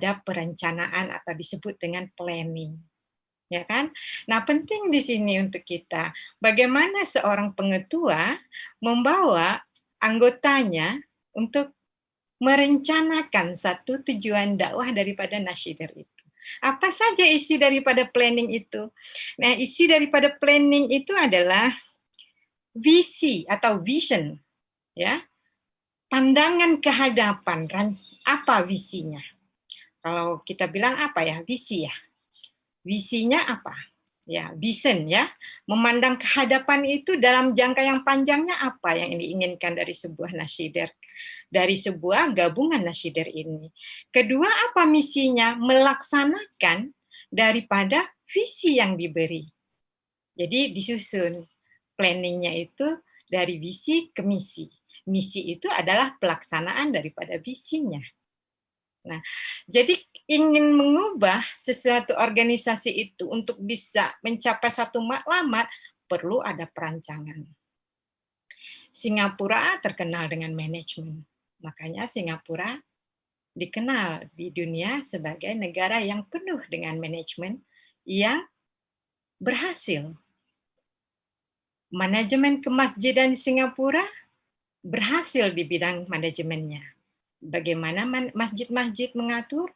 ada perencanaan atau disebut dengan planning. Ya kan? Nah, penting di sini untuk kita, bagaimana seorang pengetua membawa anggotanya untuk merencanakan satu tujuan dakwah daripada nasyidir itu. Apa saja isi daripada planning itu? Nah, isi daripada planning itu adalah visi atau vision, ya, pandangan ke hadapan, apa visinya? Kalau kita bilang apa ya, visi ya. Visinya apa? Ya, vision ya. Memandang ke hadapan itu dalam jangka yang panjangnya apa yang diinginkan dari sebuah nasyidir, dari sebuah gabungan nasyidir ini. Kedua, apa misinya? Melaksanakan daripada visi yang diberi. Jadi disusun planningnya itu dari visi ke misi. Misi itu adalah pelaksanaan daripada visinya. Nah, jadi ingin mengubah sesuatu organisasi itu untuk bisa mencapai satu matlamat, perlu ada perancangan. Singapura terkenal dengan manajemen. Makanya Singapura dikenal di dunia sebagai negara yang penuh dengan manajemen yang berhasil. Manajemen kemasjidan Singapura berhasil di bidang manajemennya. Bagaimana masjid-masjid mengatur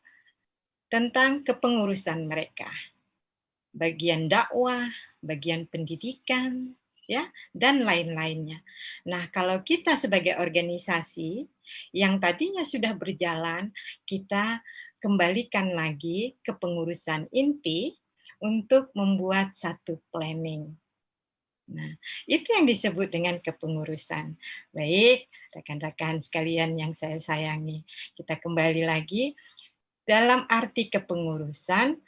tentang kepengurusan mereka. Bagian dakwah, bagian pendidikan, ya, dan lain-lainnya. Nah, kalau kita sebagai organisasi yang tadinya sudah berjalan, kita kembalikan lagi ke pengurusan inti untuk membuat satu planning. Nah, itu yang disebut dengan kepengurusan. Baik, rekan-rekan sekalian yang saya sayangi, kita kembali lagi dalam arti kepengurusan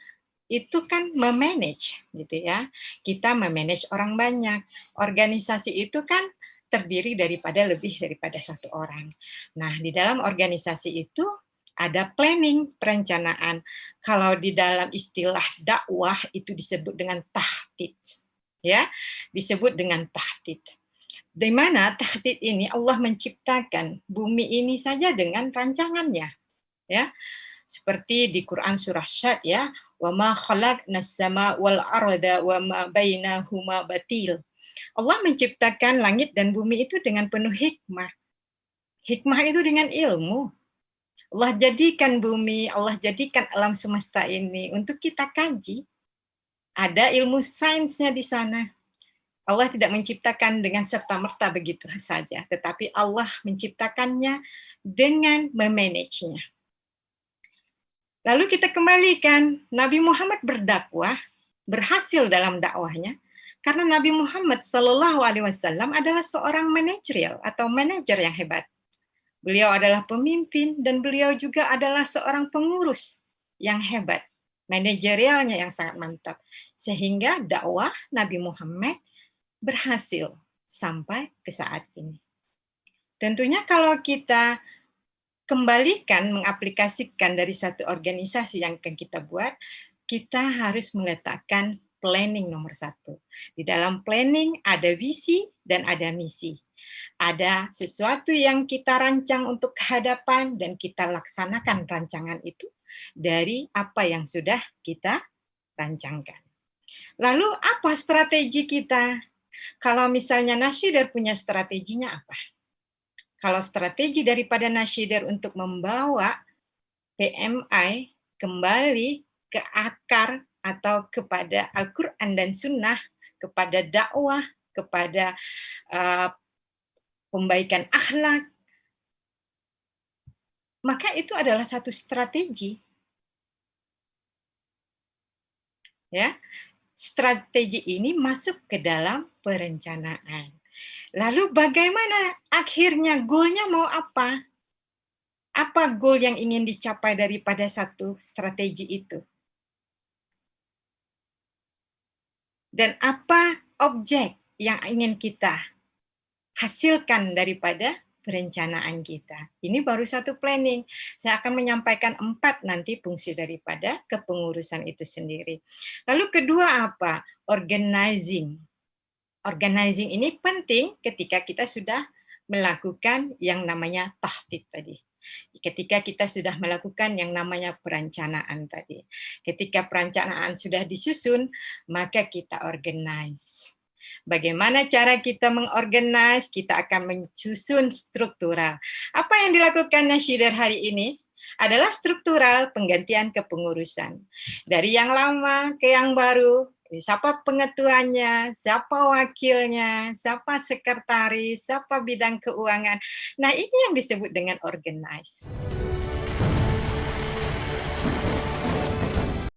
itu kan memanage gitu ya. Kita memanage orang banyak. Organisasi itu kan terdiri daripada lebih daripada satu orang. Nah, di dalam organisasi itu ada planning, perencanaan. Kalau di dalam istilah dakwah itu disebut dengan tahdid. Ya, disebut dengan tahdid. Di mana tahdid ini Allah menciptakan bumi ini saja dengan rancangannya, ya. Seperti di Quran surah Syad ya, wa ma khalaqnas sama wal arda wa ma bainahuma batil. Allah menciptakan langit dan bumi itu dengan penuh hikmah. Hikmah itu dengan ilmu. Allah jadikan bumi, Allah jadikan alam semesta ini untuk kita kaji. Ada ilmu sainsnya di sana. Allah tidak menciptakan dengan serta-merta begitu saja, tetapi Allah menciptakannya dengan memanagenya. Lalu kita kembalikan, Nabi Muhammad berdakwah, berhasil dalam dakwahnya, karena Nabi Muhammad SAW adalah seorang manajerial atau manajer yang hebat. Beliau adalah pemimpin dan beliau juga adalah seorang pengurus yang hebat, manajerialnya yang sangat mantap. Sehingga dakwah Nabi Muhammad berhasil sampai ke saat ini. Tentunya kalau kita kembalikan, mengaplikasikan dari satu organisasi yang akan kita buat, kita harus meletakkan planning nomor satu. Di dalam planning ada visi dan ada misi. Ada sesuatu yang kita rancang untuk kehadapan dan kita laksanakan rancangan itu dari apa yang sudah kita rancangkan. Lalu apa strategi kita? Kalau misalnya nasyidir punya strateginya apa? Kalau strategi daripada nasyidir untuk membawa PMI kembali ke akar atau kepada Al-Quran dan Sunnah, kepada dakwah, kepada pembaikan akhlak, maka itu adalah satu strategi. Ya, strategi ini masuk ke dalam perencanaan. Lalu bagaimana akhirnya goalnya mau apa? Apa goal yang ingin dicapai daripada satu strategi itu? Dan apa objek yang ingin kita hasilkan daripada perencanaan kita. Ini baru satu planning. Saya akan menyampaikan 4 nanti fungsi daripada kepengurusan itu sendiri. Lalu kedua apa? Organizing. Organizing ini penting ketika kita sudah melakukan yang namanya tahdid tadi. Ketika kita sudah melakukan yang namanya perencanaan tadi. Ketika perencanaan sudah disusun, maka kita organize. Bagaimana cara kita mengorganize? Kita akan menyusun struktural. Apa yang dilakukan Nashider hari ini adalah struktural penggantian kepengurusan. Dari yang lama ke yang baru, siapa pengetuanya, siapa wakilnya, siapa sekretaris, siapa bidang keuangan. Nah, ini yang disebut dengan organize.